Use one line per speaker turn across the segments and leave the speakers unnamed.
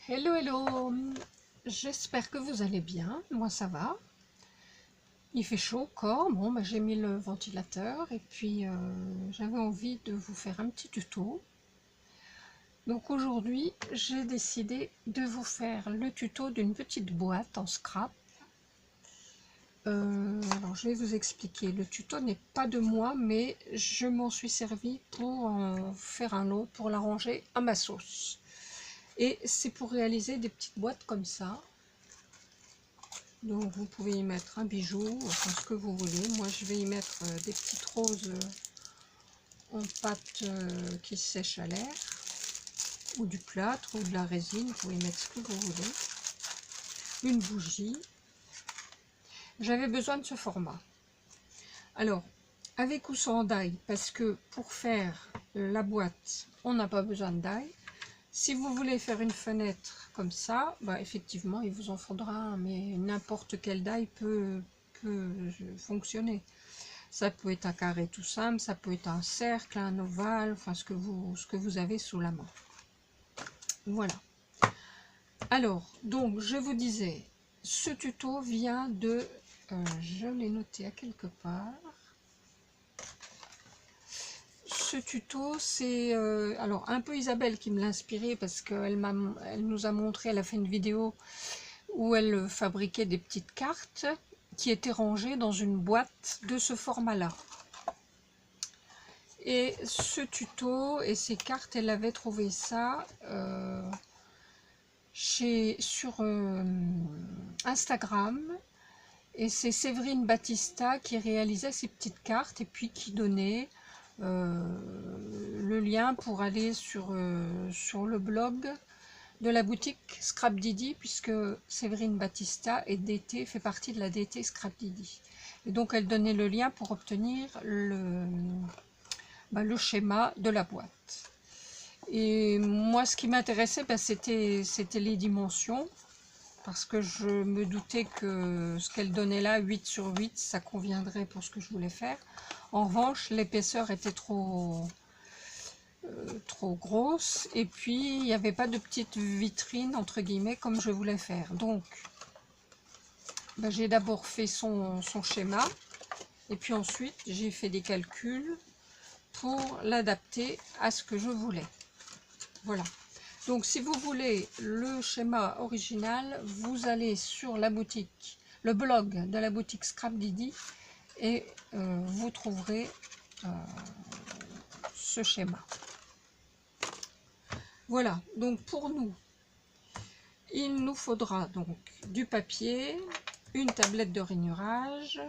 Hello, hello, j'espère que vous allez bien, moi ça va. Il fait chaud encore, bon bah, j'ai mis le ventilateur et puis j'avais envie de vous faire un petit tuto. Donc aujourd'hui j'ai décidé de vous faire le tuto d'une petite boîte en scrap. Alors je vais vous expliquer, le tuto n'est pas de moi mais je m'en suis servi pour en faire un autre, pour l'arranger à ma sauce. Et c'est pour réaliser des petites boîtes comme ça. Donc vous pouvez y mettre un bijou, enfin ce que vous voulez. Moi je vais y mettre des petites roses en pâte qui sèche à l'air, ou du plâtre, ou de la résine, vous pouvez y mettre ce que vous voulez. Une bougie. J'avais besoin de ce format. Alors, avec ou sans die, parce que pour faire la boîte, on n'a pas besoin de die. Si vous voulez faire une fenêtre comme ça, bah effectivement il vous en faudra un, mais n'importe quel die peut fonctionner. Ça peut être un carré tout simple, ça peut être un cercle, un ovale, enfin ce que vous avez sous la main. Voilà. Alors, donc je vous disais, ce tuto vient de, je l'ai noté à quelque part. Ce tuto, c'est alors un peu Isabelle qui me l'a inspiré parce qu'elle nous a montré, elle a fait une vidéo où elle fabriquait des petites cartes qui étaient rangées dans une boîte de ce format-là. Et ce tuto et ces cartes, elle avait trouvé ça sur Instagram. Et c'est Séverine Battista qui réalisait ces petites cartes et puis qui donnait le lien pour aller sur le blog de la boutique Scrap Didi, puisque Séverine Battista est DT, fait partie de la DT Scrap Didi. Et donc elle donnait le lien pour obtenir le schéma de la boîte. Et moi ce qui m'intéressait, c'était les dimensions, parce que je me doutais que ce qu'elle donnait là, 8 sur 8, ça conviendrait pour ce que je voulais faire. En revanche, l'épaisseur était trop grosse, et puis il n'y avait pas de petite vitrine entre guillemets comme je voulais faire. Donc j'ai d'abord fait son schéma, et puis ensuite j'ai fait des calculs pour l'adapter à ce que je voulais. Voilà. Donc si vous voulez le schéma original, vous allez sur la boutique, le blog de la boutique Scrap Didi, et vous trouverez ce schéma. Voilà, donc pour nous, il nous faudra donc du papier, une tablette de rainurage,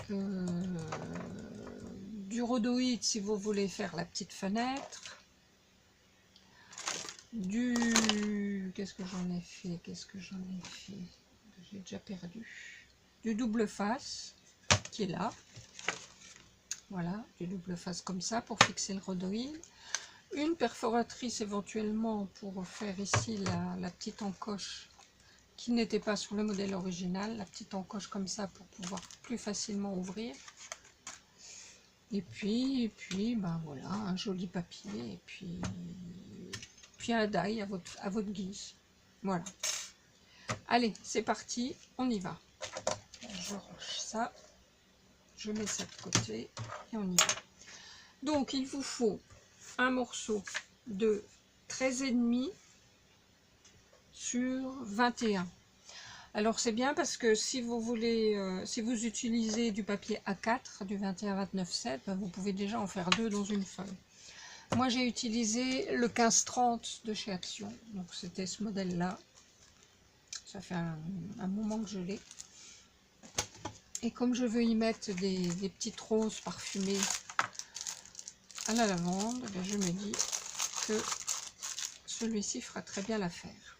du rhodoïde si vous voulez faire la petite fenêtre, qu'est-ce que j'en ai fait, j'ai déjà perdu, du double face qui est là, voilà, du double face comme ça pour fixer le rhodoïde, une perforatrice éventuellement pour faire ici la petite encoche qui n'était pas sur le modèle original, la petite encoche comme ça pour pouvoir plus facilement ouvrir, et puis voilà, un joli papier, et puis un die à votre guise. Voilà. Allez, c'est parti, on y va. Je range ça, je mets ça de côté et on y va. Donc il vous faut un morceau de 13,5 sur 21. Alors c'est bien parce que si vous voulez, si vous utilisez du papier A4, du 21-29-7, vous pouvez déjà en faire deux dans une feuille. Moi j'ai utilisé le 15-30 de chez Action, donc c'était ce modèle là. Ça fait un moment que je l'ai. Et comme je veux y mettre des petites roses parfumées à la lavande, je me dis que celui-ci fera très bien l'affaire.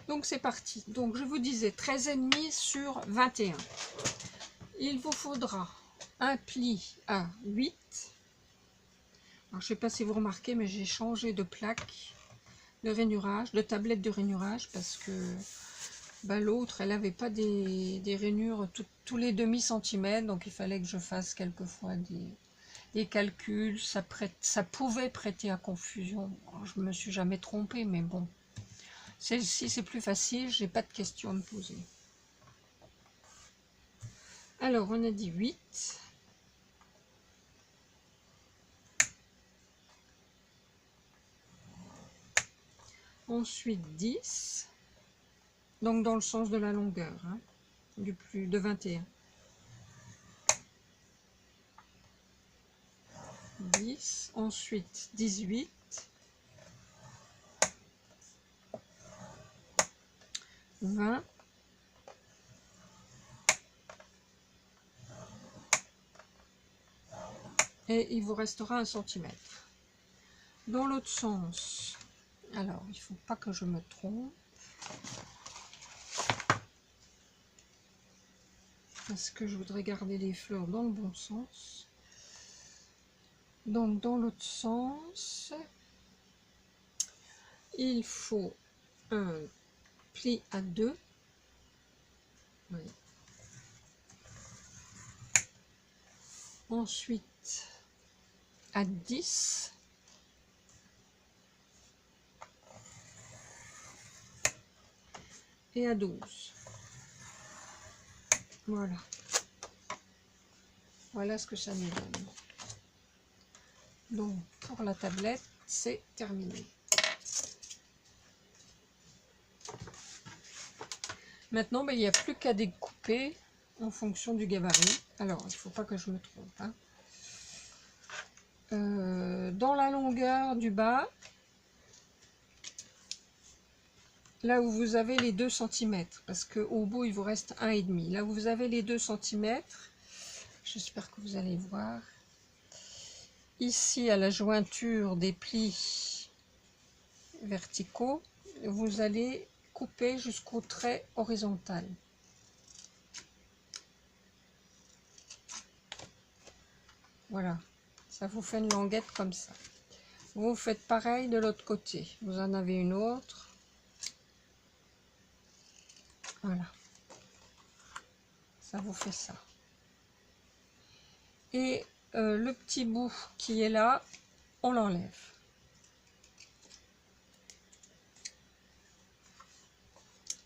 Donc c'est parti. Donc je vous disais 13,5 sur 21. Il vous faudra un pli à 8. Alors, je ne sais pas si vous remarquez, mais j'ai changé de plaque de rainurage, de tablette de rainurage, parce que l'autre, elle n'avait pas des rainures tous les demi-centimètres, donc il fallait que je fasse quelquefois des calculs, ça pouvait prêter à confusion. Je me suis jamais trompée, mais bon. Celle-ci, c'est plus facile, j'ai pas de questions à me poser. Alors, on a dit 8. Ensuite 10. Donc dans le sens de la longueur, hein, de 21. 10. Ensuite 18. 20. Et il vous restera 1 cm. Dans l'autre sens, alors il ne faut pas que je me trompe, parce que je voudrais garder les fleurs dans le bon sens. Donc dans l'autre sens, il faut un pli à 2. Oui. Ensuite à 10. Et à 12. Voilà. Voilà ce que ça nous donne. Donc pour la tablette, c'est terminé. Maintenant, ben, il n'y a plus qu'à découper en fonction du gabarit. Alors, il ne faut pas que je me trompe, hein. Dans la longueur du bas, là où vous avez les 2 cm, parce qu'au bout il vous reste 1,5. Là où vous avez les 2 cm, j'espère que vous allez voir, ici à la jointure des plis verticaux, vous allez couper jusqu'au trait horizontal. Voilà, ça vous fait une languette comme ça. Vous faites pareil de l'autre côté, vous en avez une autre. Voilà, ça vous fait ça. Et le petit bout qui est là, on l'enlève.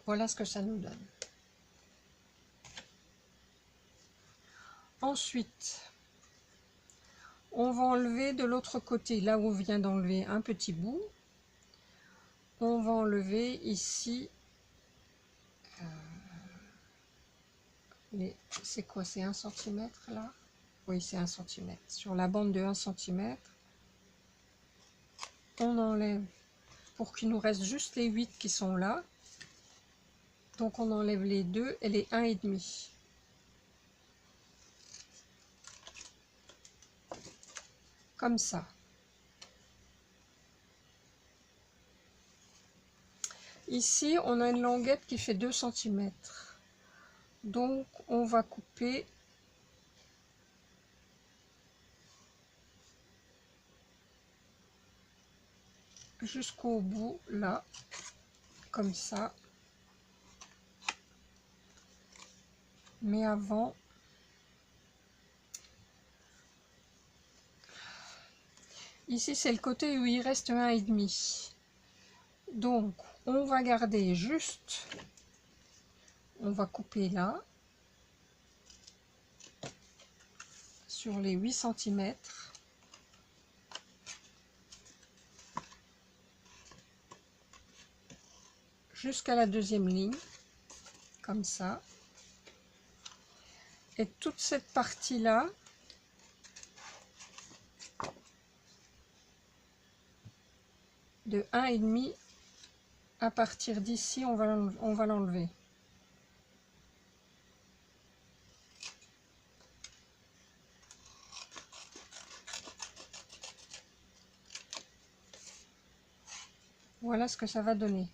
Voilà ce que ça nous donne. Ensuite, on va enlever de l'autre côté, là où on vient d'enlever un petit bout. On va enlever ici, c'est quoi, c'est 1 cm là? Oui, c'est 1 cm. Sur la bande de 1 cm, on enlève pour qu'il nous reste juste les 8 qui sont là. Donc on enlève les 2 et les 1,5. Comme ça. Ici, on a une languette qui fait 2 cm. Donc on va couper jusqu'au bout, là, comme ça. Mais avant, ici c'est le côté où il reste 1,5. Donc on va garder juste, on va couper là, sur les 8 cm. Jusqu'à la deuxième ligne, comme ça. Et toute cette partie-là, de 1,5, à partir d'ici, on va l'enlever. Voilà ce que ça va donner.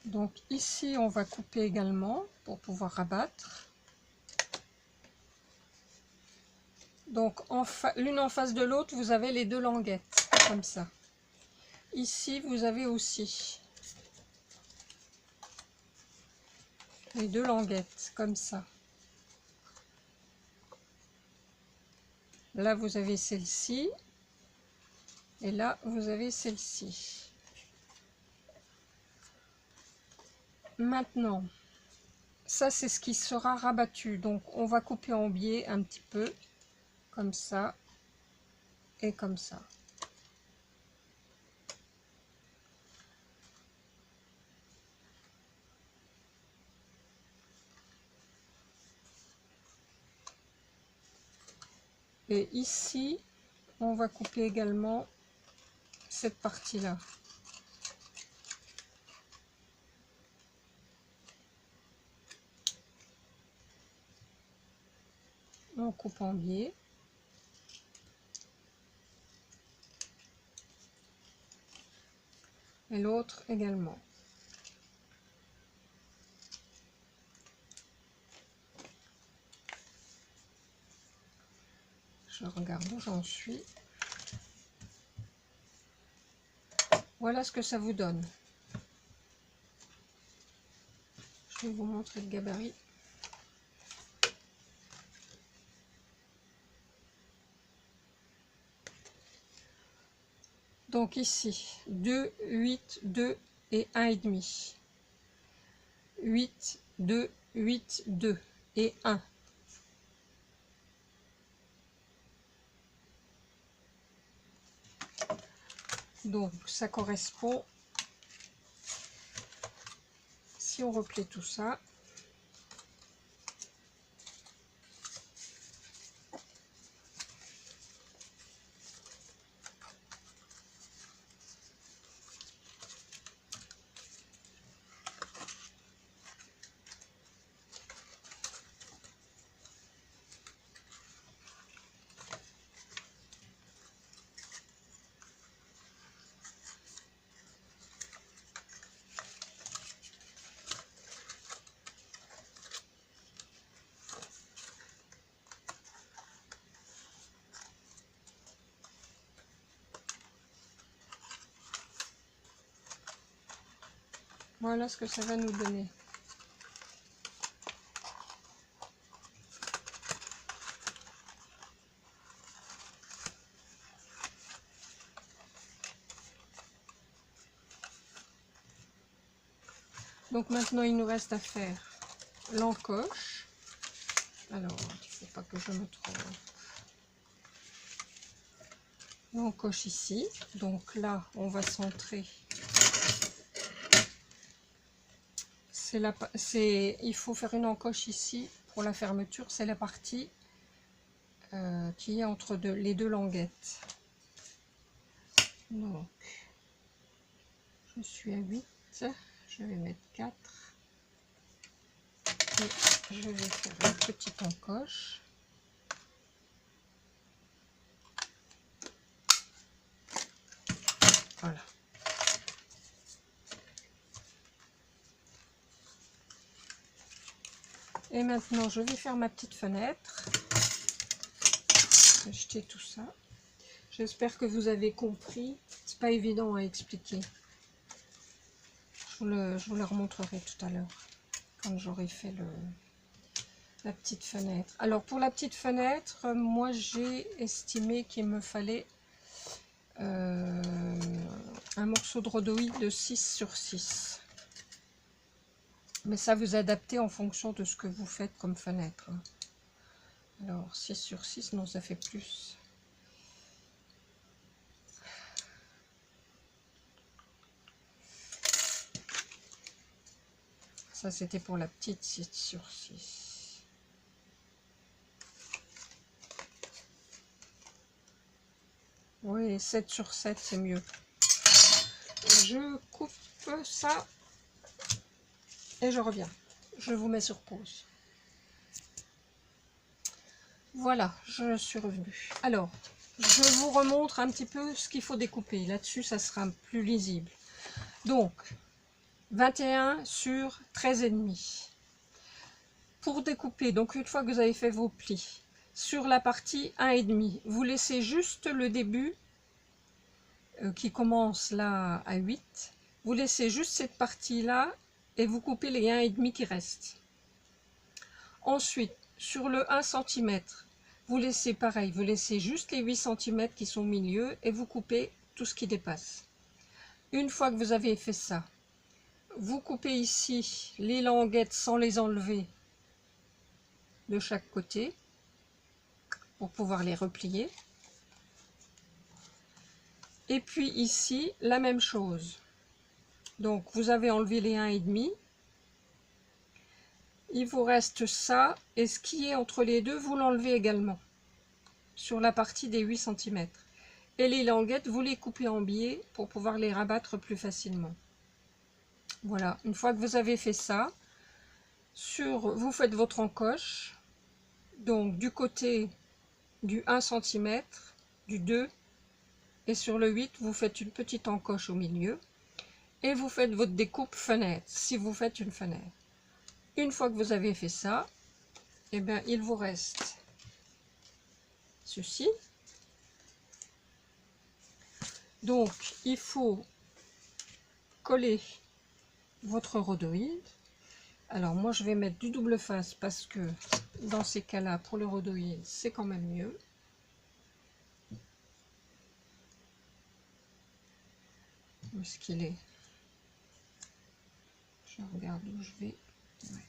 Donc ici, on va couper également pour pouvoir rabattre. Donc l'une en face de l'autre, vous avez les 2 languettes, comme ça. Ici, vous avez aussi. les 2 languettes comme ça. Là vous avez celle-ci et là vous avez celle-ci. Maintenant ça c'est ce qui sera rabattu, donc on va couper en biais un petit peu comme ça et comme ça. Et ici, on va couper également cette partie-là. On coupe en biais. Et l'autre également. Je regarde où j'en suis. Voilà ce que ça vous donne. Je vais vous montrer le gabarit. Donc ici, 2, 8, 2 et 1,5. 8, 2, 8, 2 et 1. Donc ça correspond, si on replie tout ça, voilà ce que ça va nous donner. Donc maintenant il nous reste à faire l'encoche. Alors il ne faut pas que je me trompe. L'encoche ici, donc là on va centrer. Il faut faire une encoche ici pour la fermeture, c'est la partie qui est entre les 2 languettes. Donc je suis à 8, je vais mettre 4 et je vais faire une petite encoche. Voilà. Et maintenant je vais faire ma petite fenêtre. Acheter tout ça. J'espère que vous avez compris. C'est pas évident à expliquer. Je vous le remontrerai tout à l'heure quand j'aurai fait la petite fenêtre. Alors pour la petite fenêtre, moi j'ai estimé qu'il me fallait un morceau de rhodoïde de 6 sur 6. Mais ça vous adaptez en fonction de ce que vous faites comme fenêtre. Alors 6 sur 6, non ça fait plus. Ça c'était pour la petite 6 sur 6. Oui, 7 sur 7 c'est mieux. Je coupe ça et je reviens. Je vous mets sur pause. Voilà, je suis revenue. Alors, je vous remontre un petit peu ce qu'il faut découper. Là-dessus, ça sera plus lisible. Donc, 21 sur 13,5. Pour découper, donc une fois que vous avez fait vos plis, sur la partie 1,5, vous laissez juste le début qui commence là à 8. Vous laissez juste cette partie-là et vous coupez les 1,5 qui restent. Ensuite, sur le 1 cm, vous laissez pareil, vous laissez juste les 8 cm qui sont au milieu et vous coupez tout ce qui dépasse. Une fois que vous avez fait ça, vous coupez ici les languettes sans les enlever de chaque côté pour pouvoir les replier. Et puis ici, la même chose. Donc vous avez enlevé les 1,5. Il vous reste ça, et ce qui est entre les deux, vous l'enlevez également, sur la partie des 8 cm. Et les languettes, vous les coupez en biais pour pouvoir les rabattre plus facilement. Voilà, une fois que vous avez fait ça, vous faites votre encoche, donc du côté du 1 cm, du 2, et sur le 8, vous faites une petite encoche au milieu, et vous faites votre découpe fenêtre, si vous faites une fenêtre. Une fois que vous avez fait ça, eh bien, il vous reste ceci. Donc, il faut coller votre rhodoïde. Alors, moi, je vais mettre du double face parce que dans ces cas-là, pour le rhodoïde, c'est quand même mieux. Où est-ce qu'il est? Je regarde où je vais. Ouais.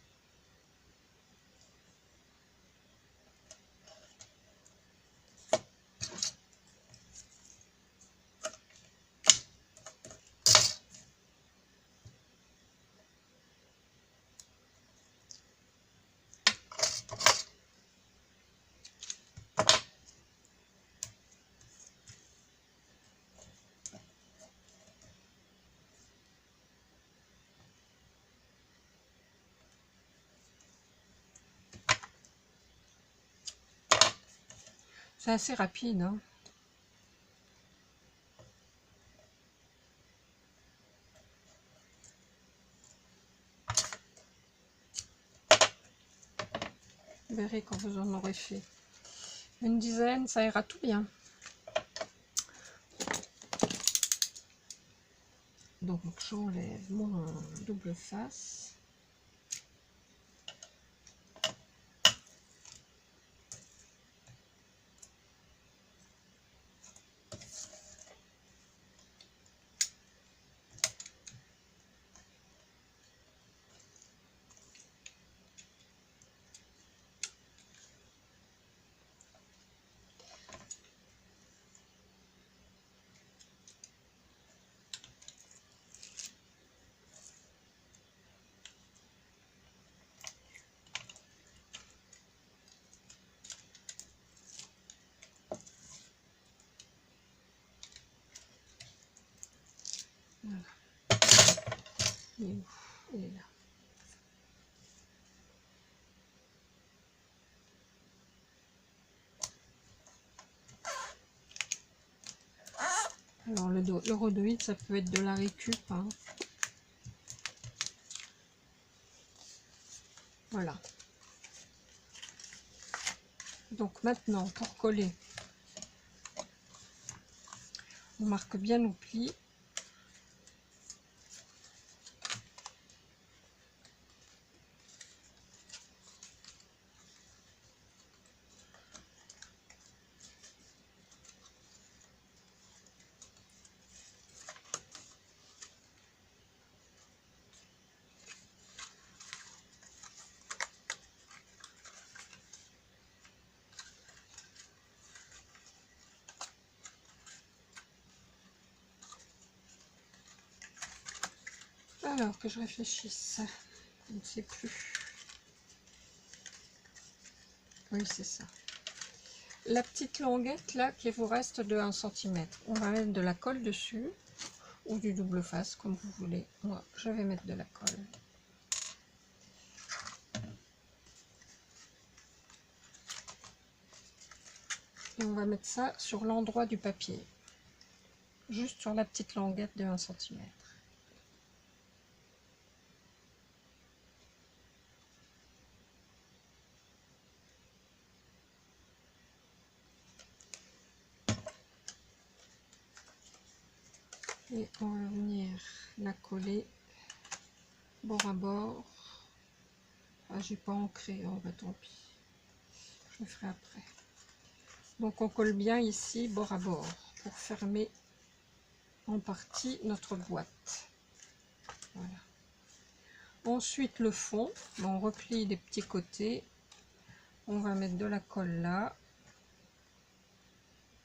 C'est assez rapide, hein. Vous verrez quand vous en aurez fait une dizaine, ça ira tout bien. Donc j'enlève mon double face. Voilà. Il est où? Il est là. Alors le rhodoïde, ça peut être de la récup, hein. Voilà. Donc maintenant, pour coller, on marque bien nos plis. Alors que je réfléchisse, je ne sais plus. Oui, c'est ça. La petite languette là qui vous reste de 1 cm, on va mettre de la colle dessus ou du double face comme vous voulez. Moi, je vais mettre de la colle. Et on va mettre ça sur l'endroit du papier, juste sur la petite languette de 1 cm. Et on va venir la coller bord à bord Ah, j'ai pas ancré, oh, bah tant pis, je le ferai après. Donc on colle bien ici bord à bord pour fermer en partie notre boîte. Voilà. Ensuite le fond, on replie les petits côtés, on va mettre de la colle là,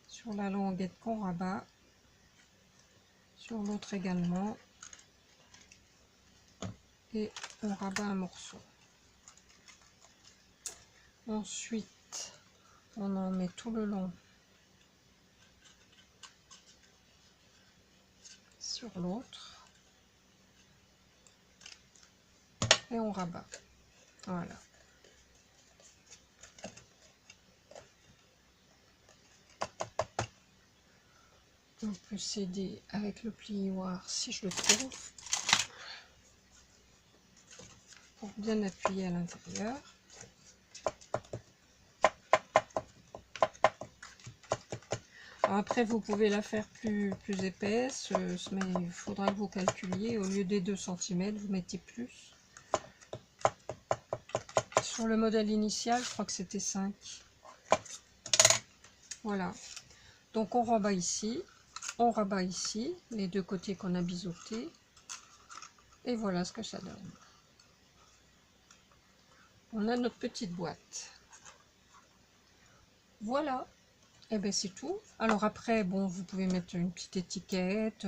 sur la languette qu'on rabat, sur l'autre également, et on rabat un morceau. Ensuite on en met tout le long sur l'autre et on rabat. Voilà. On peut s'aider avec le plioir si je le trouve pour bien appuyer à l'intérieur. Après vous pouvez la faire plus épaisse, mais il faudra que vous calculiez, au lieu des 2 cm vous mettez plus. Sur le modèle initial je crois que c'était 5. Voilà, donc on rabat ici, on rabat ici les deux côtés qu'on a biseautés, et voilà ce que ça donne. On a notre petite boîte. Voilà, et bien c'est tout. Alors après, bon, vous pouvez mettre une petite étiquette,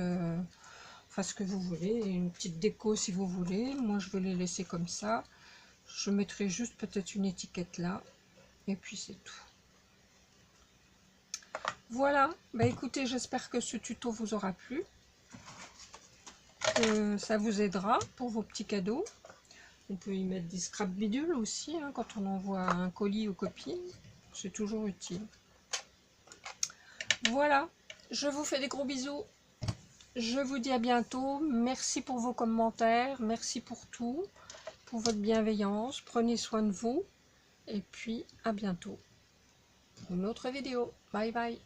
enfin ce que vous voulez, une petite déco si vous voulez. Moi je vais les laisser comme ça. Je mettrai juste peut-être une étiquette là, et puis c'est tout. Voilà, bah écoutez, j'espère que ce tuto vous aura plu, que ça vous aidera pour vos petits cadeaux. On peut y mettre des scrap bidules aussi, hein, quand on envoie un colis aux copines, c'est toujours utile. Voilà, je vous fais des gros bisous, je vous dis à bientôt, merci pour vos commentaires, merci pour tout, pour votre bienveillance, prenez soin de vous, et puis à bientôt pour une autre vidéo. Bye bye.